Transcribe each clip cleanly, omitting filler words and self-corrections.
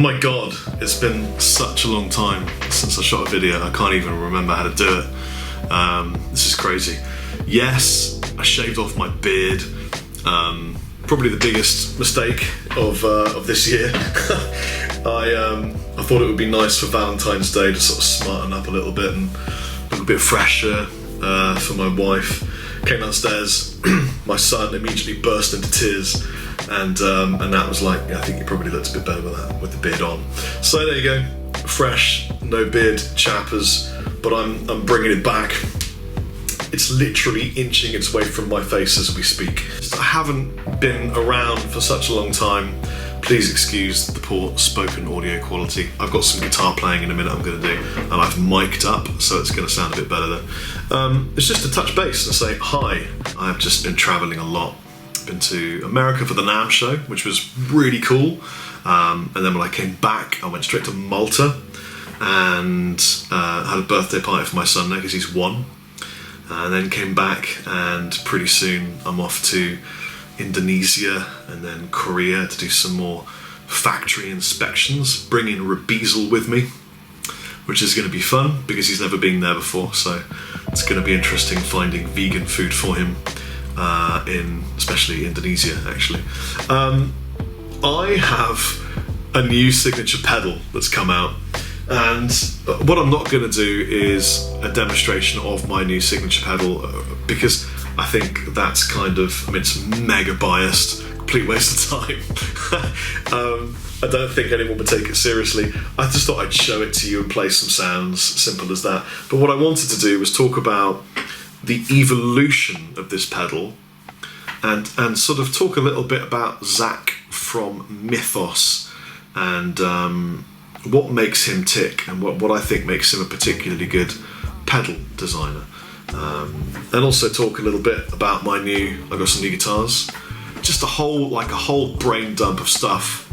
my god, it's been such a long time since I shot a video. I can't even remember how to do it. This is crazy. Yes, I shaved off my beard. Probably the biggest mistake of this year. I thought it would be nice for Valentine's Day to sort of smarten up a little bit and look a bit fresher for my wife. Came downstairs, my son immediately burst into tears, and that was like, I think he probably looks a bit better with the beard on. So there you go, fresh, no beard, Chappers, but I'm bringing it back. It's literally inching its way from my face as we speak. I haven't been around for such a long time. Please excuse the poor spoken audio quality. I've got some guitar playing in a minute I'm going to do, and I've mic'd up, so it's going to sound a bit better there. It's just to touch base and say hi. I've just been travelling a lot. I've been to America for the NAMM show, which was really cool. And then when I came back, I went straight to Malta and had a birthday party for my son there because he's 1. And then came back, and pretty soon I'm off to Indonesia and then Korea to do some more factory inspections, bringing Rabezel with me, which is going to be fun because he's never been there before, so it's going to be interesting finding vegan food for him in especially Indonesia actually. I have a new signature pedal that's come out, and what I'm not going to do is a demonstration of my new signature pedal because I think that's kind of, it's mega biased, complete waste of time. I don't think anyone would take it seriously. I just thought I'd show it to you and play some sounds, simple as that. But what I wanted to do was talk about the evolution of this pedal and sort of talk a little bit about Zach from Mythos and what makes him tick and what I think makes him a particularly good pedal designer. And also talk a little bit about I've got some new guitars. Just a whole brain dump of stuff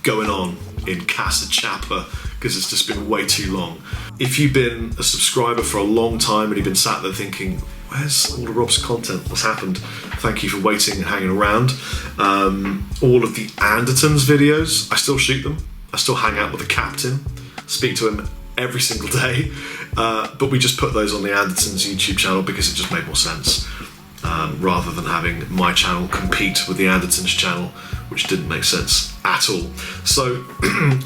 going on in Casa Chapper because it's just been way too long. If you've been a subscriber for a long time and you've been sat there thinking, where's all of Rob's content? What's happened? Thank you for waiting and hanging around. All of the Andertons videos, I still shoot them. I still hang out with the captain, speak to him every single day, but we just put those on the Andertons YouTube channel because it just made more sense, rather than having my channel compete with the Andertons channel, which didn't make sense at all. So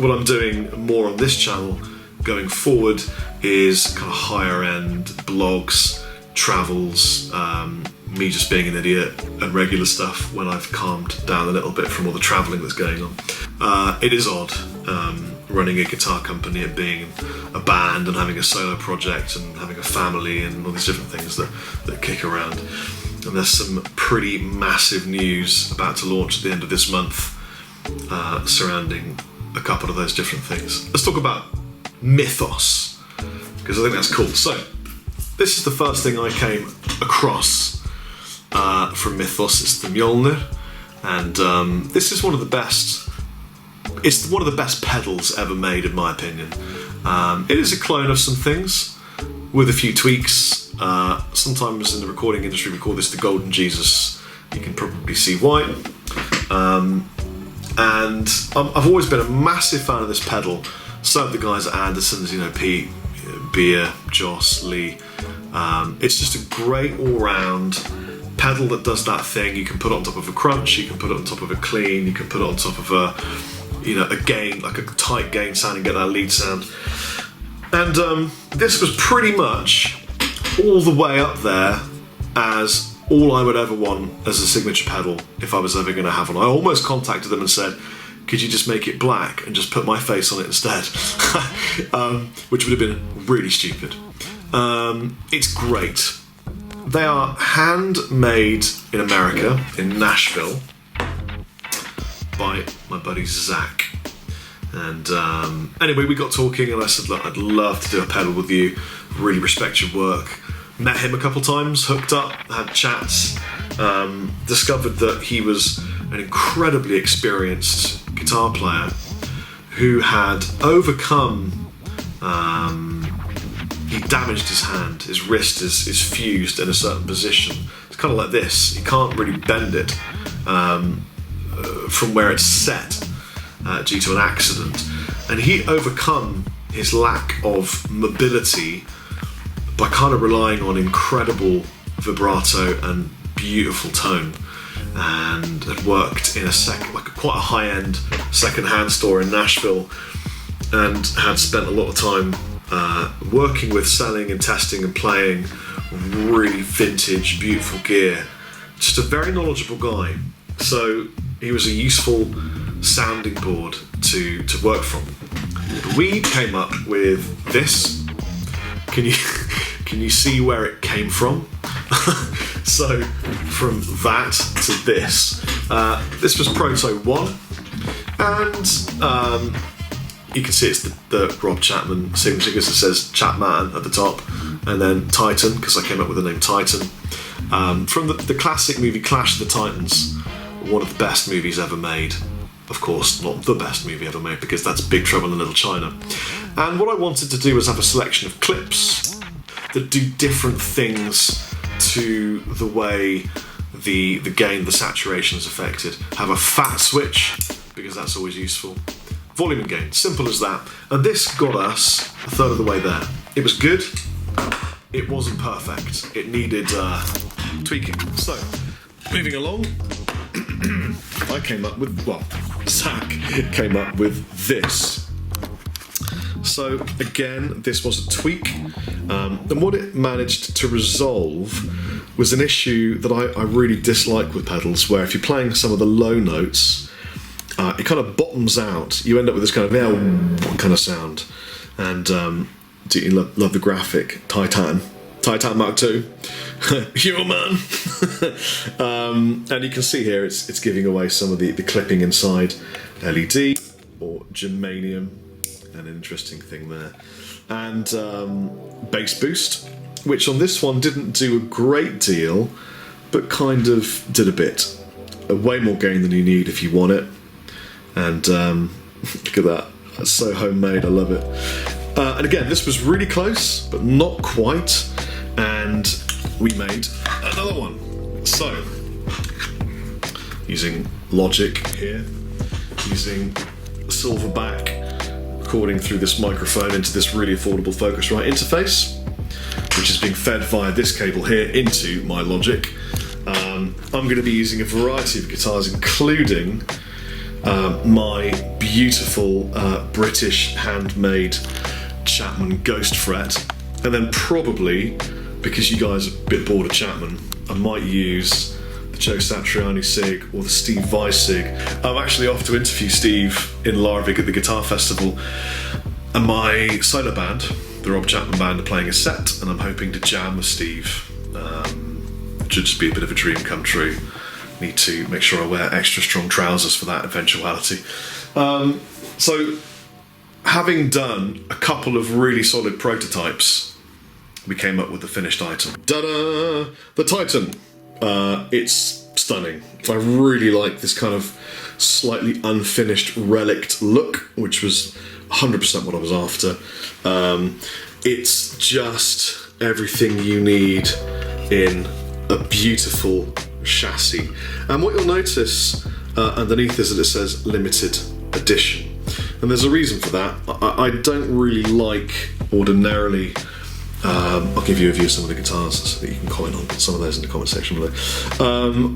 what I'm doing more on this channel going forward is kind of higher end blogs, travels, me just being an idiot, and regular stuff when I've calmed down a little bit from all the travelling that's going on. It is odd running a guitar company and being a band and having a solo project and having a family and all these different things that kick around. And there's some pretty massive news about to launch at the end of this month surrounding a couple of those different things. Let's talk about Mythos, because I think that's cool. So this is the first thing I came across from Mythos. It's the Mjolnir, and this is one of the best. It's one of the best pedals ever made, in my opinion. It is a clone of some things with a few tweaks. Sometimes in the recording industry we call this the Golden Jesus. You can probably see why. And I've always been a massive fan of this pedal. So have the guys at Andertons, Pete, Beer, Joss, Lee. It's just a great all-round pedal that does that thing. You can put it on top of a crunch, you can put it on top of a clean, you can put it on top of a gain, like a tight gain sound and get that lead sound. And this was pretty much all the way up there as all I would ever want as a signature pedal if I was ever going to have one. I almost contacted them and said, could you just make it black and just put my face on it instead? Which would have been really stupid. It's great. They are handmade in America, in Nashville, by my buddy Zach. And anyway, we got talking and I said, look, I'd love to do a pedal with you, really respect your work. Met him a couple times, hooked up, had chats, discovered that he was an incredibly experienced guitar player who had overcome, he damaged his hand, his wrist is fused in a certain position. It's kind of like this, you can't really bend it from where it's set. due to an accident, and he overcome his lack of mobility by kind of relying on incredible vibrato and beautiful tone, and had worked in quite a high-end second-hand store in Nashville, and had spent a lot of time working with selling and testing and playing really vintage, beautiful gear. Just a very knowledgeable guy. So he was a useful sounding board to work from. We came up with this. Can you see where it came from? So from that to this. This was Proto 1, and you can see it's the Rob Chapman signature because it says Chapman at the top, and then Titan, because I came up with the name Titan. From the classic movie Clash of the Titans, one of the best movies ever made. Of course, not the best movie ever made, because that's Big Trouble in Little China. And what I wanted to do was have a selection of clips that do different things to the way the gain, the saturation is affected. Have a fat switch, because that's always useful. Volume and gain, simple as that. And this got us a third of the way there. It was good, it wasn't perfect. It needed tweaking. So, moving along, I came up with, Zach came up with this. So again, this was a tweak, and what it managed to resolve was an issue that I really dislike with pedals, where if you're playing some of the low notes, it kind of bottoms out. You end up with this kind of kind of sound, and do you love the graphic Titan Mark II, human. And you can see here it's giving away some of the clipping inside. LED or germanium, an interesting thing there, and bass boost, which on this one didn't do a great deal, but kind of did a bit. Way more gain than you need if you want it. And look at that, that's so homemade, I love it. And again, this was really close, but not quite, and we made another one. So, using Logic here, using Silverback, recording through this microphone into this really affordable Focusrite interface, which is being fed via this cable here into my Logic. I'm going to be using a variety of guitars, including my beautiful British handmade Chapman Ghost Fret, and then probably, because you guys are a bit bored of Chapman, I might use the Joe Satriani SIG or the Steve Vai SIG. I'm actually off to interview Steve in Larvik at the Guitar Festival, and my solo band, the Rob Chapman Band, are playing a set, and I'm hoping to jam with Steve. It should just be a bit of a dream come true. Need to make sure I wear extra strong trousers for that eventuality. So, having done a couple of really solid prototypes, we came up with the finished item. Ta-da! The Titan. It's stunning. I really like this kind of slightly unfinished relict look, which was 100% what I was after. It's just everything you need in a beautiful chassis. And what you'll notice underneath is that it says limited edition. And there's a reason for that. I don't really like ordinarily. I'll give you a view of some of the guitars so that you can comment on some of those in the comment section below.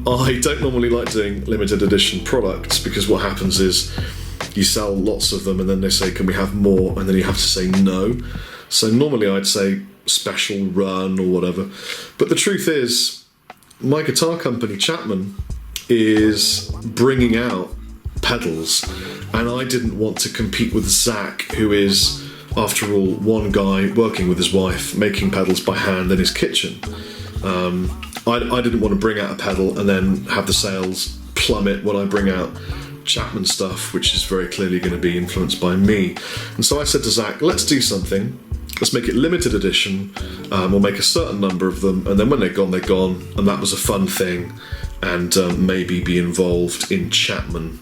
I don't normally like doing limited edition products, because what happens is you sell lots of them and then they say, can we have more? And then you have to say no. So normally I'd say special run or whatever. But the truth is, my guitar company, Chapman, is bringing out pedals, and I didn't want to compete with Zach, who is, after all, one guy working with his wife, making pedals by hand in his kitchen. I didn't want to bring out a pedal and then have the sales plummet when I bring out Chapman stuff, which is very clearly going to be influenced by me. And so I said to Zach, let's do something. Let's make it limited edition. We'll make a certain number of them, and then when they're gone, they're gone. And that was a fun thing, and maybe be involved in Chapman.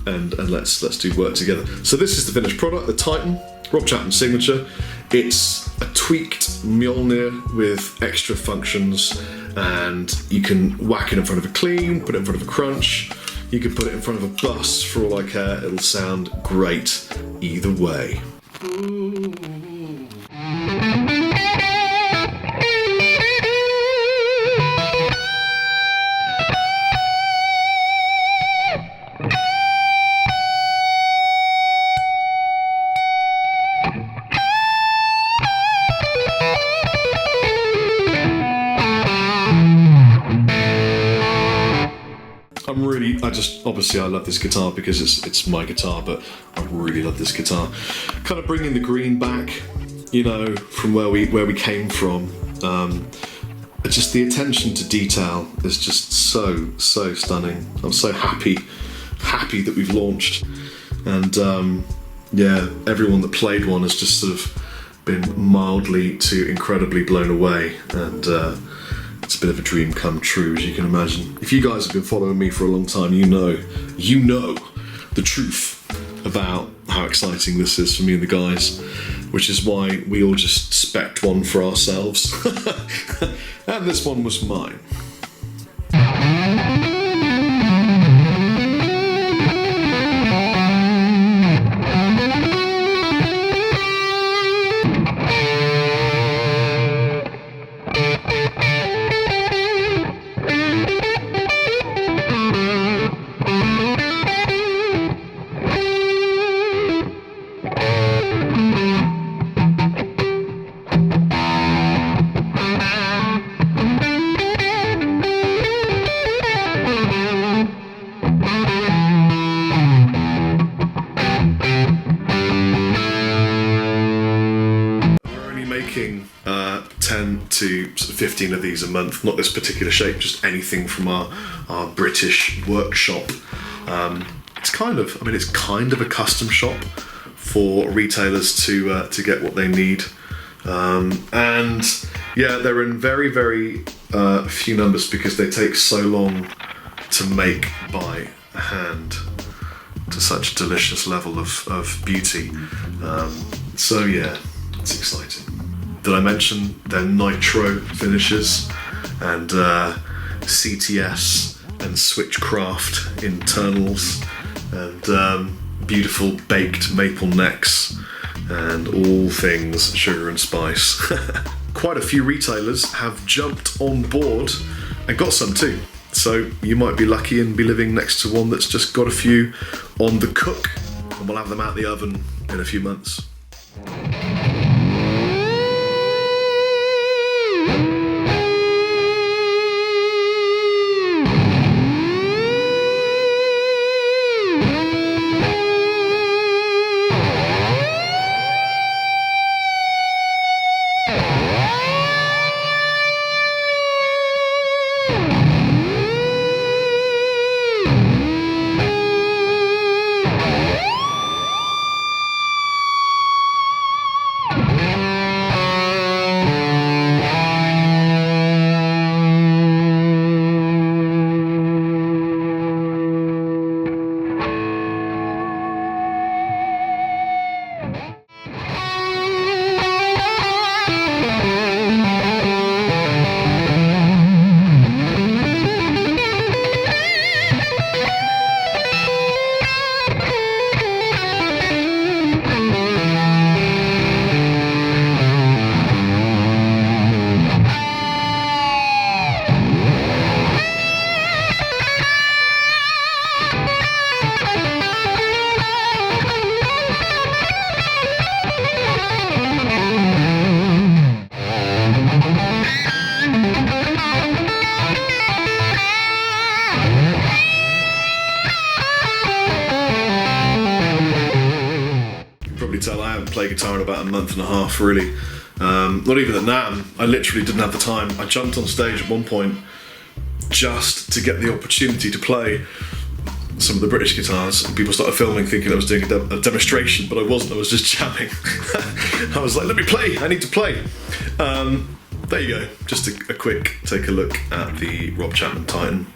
And let's do work together. So this is the finished product, the Titan, Rob Chapman signature. It's a tweaked Mjolnir with extra functions, and you can whack it in front of a clean, put it in front of a crunch, You could put it in front of a bus, for all I care, it'll sound great either way. Obviously I love this guitar because it's my guitar, but I really love this guitar. Kind of bringing the green back, you know, from where we came from. Just the attention to detail is just so stunning. I'm so happy that we've launched, and yeah, everyone that played one has just sort of been mildly to incredibly blown away, and it's a bit of a dream come true, as you can imagine. If you guys have been following me for a long time, you know the truth about how exciting this is for me and the guys, which is why we all just spec'd one for ourselves. And this one was mine. Making 10 to 15 of these a month, not this particular shape, just anything from our British workshop. It's kind of a custom shop for retailers to get what they need, and yeah, they're in very few numbers because they take so long to make by hand to such a delicious level of beauty. So yeah, it's exciting. Did I mention their nitro finishes and CTS and Switchcraft internals and beautiful baked maple necks and all things sugar and spice. Quite a few retailers have jumped on board and got some too. So you might be lucky and be living next to one that's just got a few on the cook, and we'll have them out the oven in a few months. Tell I haven't played guitar in about a month and a half, really. Not even at NAMM. I literally didn't have the time. I jumped on stage at one point just to get the opportunity to play some of the British guitars, and people started filming thinking I was doing a demonstration, but I wasn't. I was just jamming. I was like, let me play, I need to play. There you go, just a quick take a look at the Rob Chapman Titan.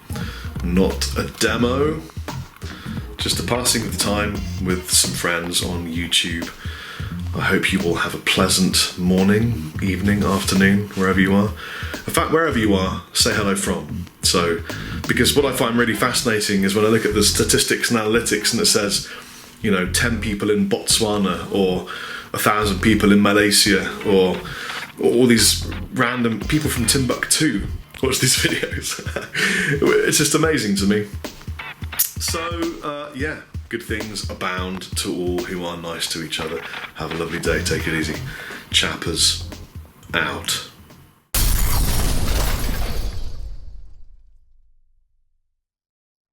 Not a demo, just a passing of the time with some friends on YouTube. I hope you all have a pleasant morning, evening, afternoon, wherever you are. In fact, wherever you are, say hello from. So Because what I find really fascinating is when I look at the statistics and analytics and it says, 10 people in Botswana or 1,000 people in Malaysia or all these random people from Timbuktu watch these videos. It's just amazing to me. So, good things abound to all who are nice to each other. Have a lovely day. Take it easy. Chappers out.